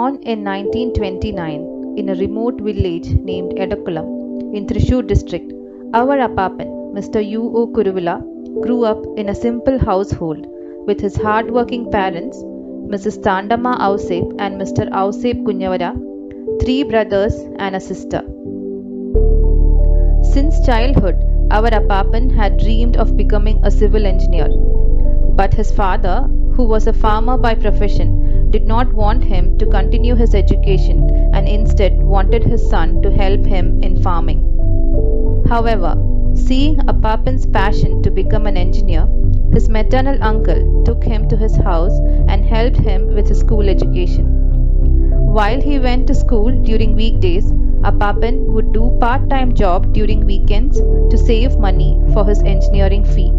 Born in 1929 in a remote village named Edakulam in Thrissur district, our Appapan, Mr. U.O. Kuruvula, grew up in a simple household with his hard-working parents, Mrs. Tandama Ausep and Mr. Ausep Kunyavara, three brothers and a sister. Since childhood, our Appapan had dreamed of becoming a civil engineer. But his father, who was a farmer by profession, did not want him to continue his education and instead wanted his son to help him in farming. However, seeing Appapan's passion to become an engineer, his maternal uncle took him to his house and helped him with his school education. While he went to school during weekdays, Appapan would do part-time job during weekends to save money for his engineering fee.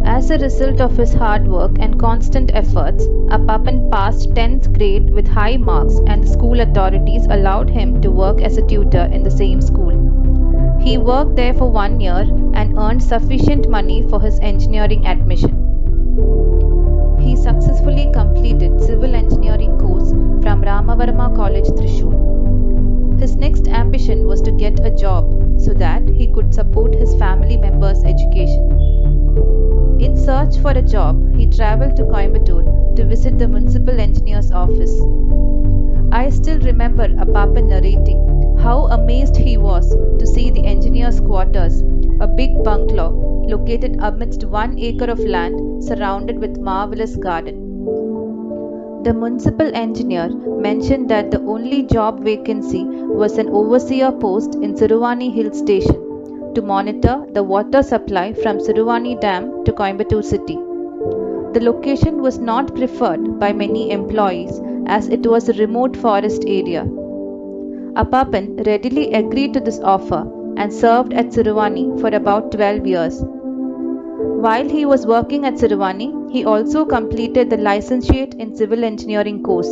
As a result of his hard work and constant efforts, Appapan passed 10th grade with high marks and the school authorities allowed him to work as a tutor in the same school. He worked there for 1 year and earned sufficient money for his engineering admission. He successfully completed civil engineering course from Ramavarma College, Thrissur. His next ambition was to get a job so that he could support his family members' education. In search for a job, he travelled to Coimbatore to visit the municipal engineer's office. I still remember Appapan narrating how amazed he was to see the engineer's quarters, a big bungalow located amidst 1 acre of land surrounded with marvelous garden. The municipal engineer mentioned that the only job vacancy was an overseer post in Siruvani Hill Station to monitor the water supply from Siruvani Dam to Coimbatore city. The location was not preferred by many employees as it was a remote forest area. Appapan readily agreed to this offer and served at Siruvani for about 12 years. While he was working at Siruvani, he also completed the licentiate in civil engineering course.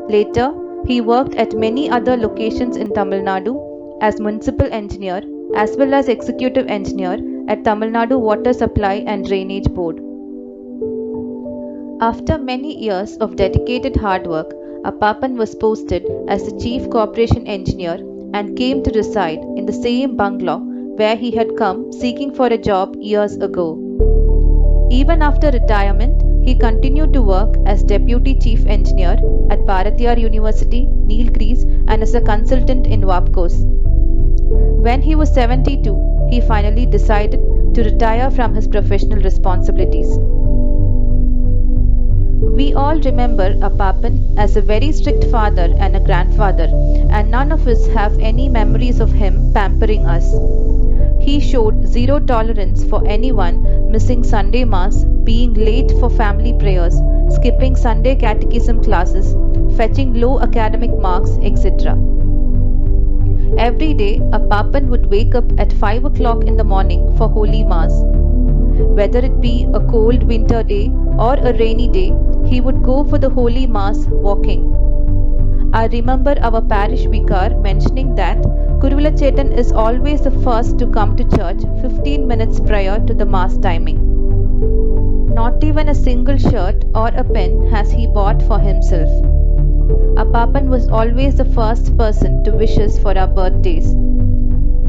Later, he worked at many other locations in Tamil Nadu as municipal engineer as well as executive engineer at Tamil Nadu Water Supply and Drainage Board. After many years of dedicated hard work, Appapan was posted as the chief corporation engineer and came to reside in the same bungalow where he had come seeking for a job years ago. Even after retirement, he continued to work as deputy chief engineer at Bharatiyar University, Nilgiris, and as a consultant in WAPCOS. When he was 72, he finally decided to retire from his professional responsibilities. We all remember Appapan as a very strict father and a grandfather, and none of us have any memories of him pampering us. He showed zero tolerance for anyone missing Sunday Mass, being late for family prayers, skipping Sunday catechism classes, fetching low academic marks, etc. Every day, Appapan would wake up at 5 o'clock in the morning for Holy Mass. Whether it be a cold winter day or a rainy day, he would go for the Holy Mass walking. I remember our parish vicar mentioning that Kuruvula Chetan is always the first to come to church 15 minutes prior to the Mass timing. Not even a single shirt or a pen has he bought for himself. Appapan was always the first person to wish us for our birthdays.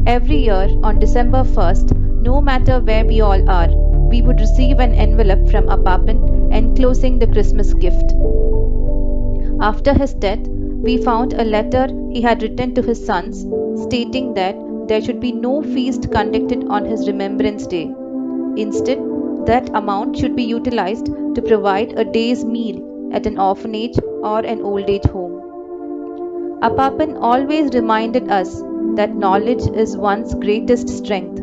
Every year on December 1st, no matter where we all are, we would receive an envelope from Appapan enclosing the Christmas gift. After his death, we found a letter he had written to his sons stating that there should be no feast conducted on his Remembrance Day. Instead, that amount should be utilized to provide a day's meal at an orphanage or an old age home. Appapan always reminded us that knowledge is one's greatest strength,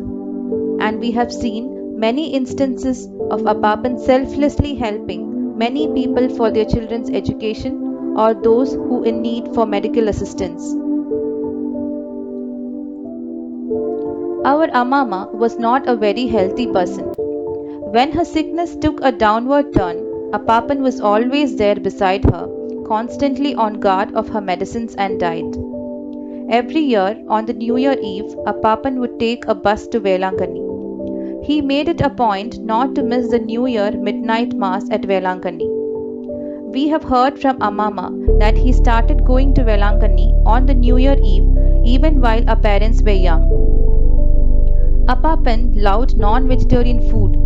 and we have seen many instances of Appapan selflessly helping many people for their children's education or those who in need for medical assistance. Our Amama was not a very healthy person. When her sickness took a downward turn, Appapan was always there beside her, constantly on guard of her medicines and diet. Every year on the New Year Eve, Appapan would take a bus to Velangani. He made it a point not to miss the New Year midnight mass at Velangani. We have heard from Amama that he started going to Velankani on the New Year Eve even while our parents were young. Appapan loved non-vegetarian food.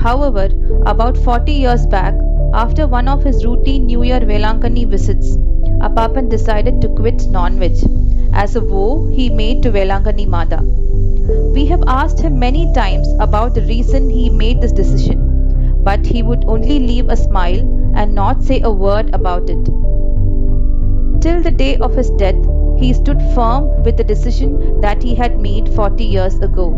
However, about 40 years back, after one of his routine New Year Velankani visits, Appapan decided to quit non-veg as a vow he made to Velankani Mada. We have asked him many times about the reason he made this decision, but he would only leave a smile and not say a word about it. Till the day of his death, he stood firm with the decision that he had made 40 years ago.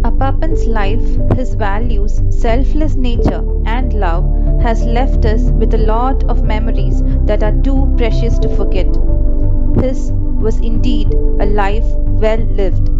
Appapan's life, his values, selfless nature, and love has left us with a lot of memories that are too precious to forget. His was indeed a life well lived.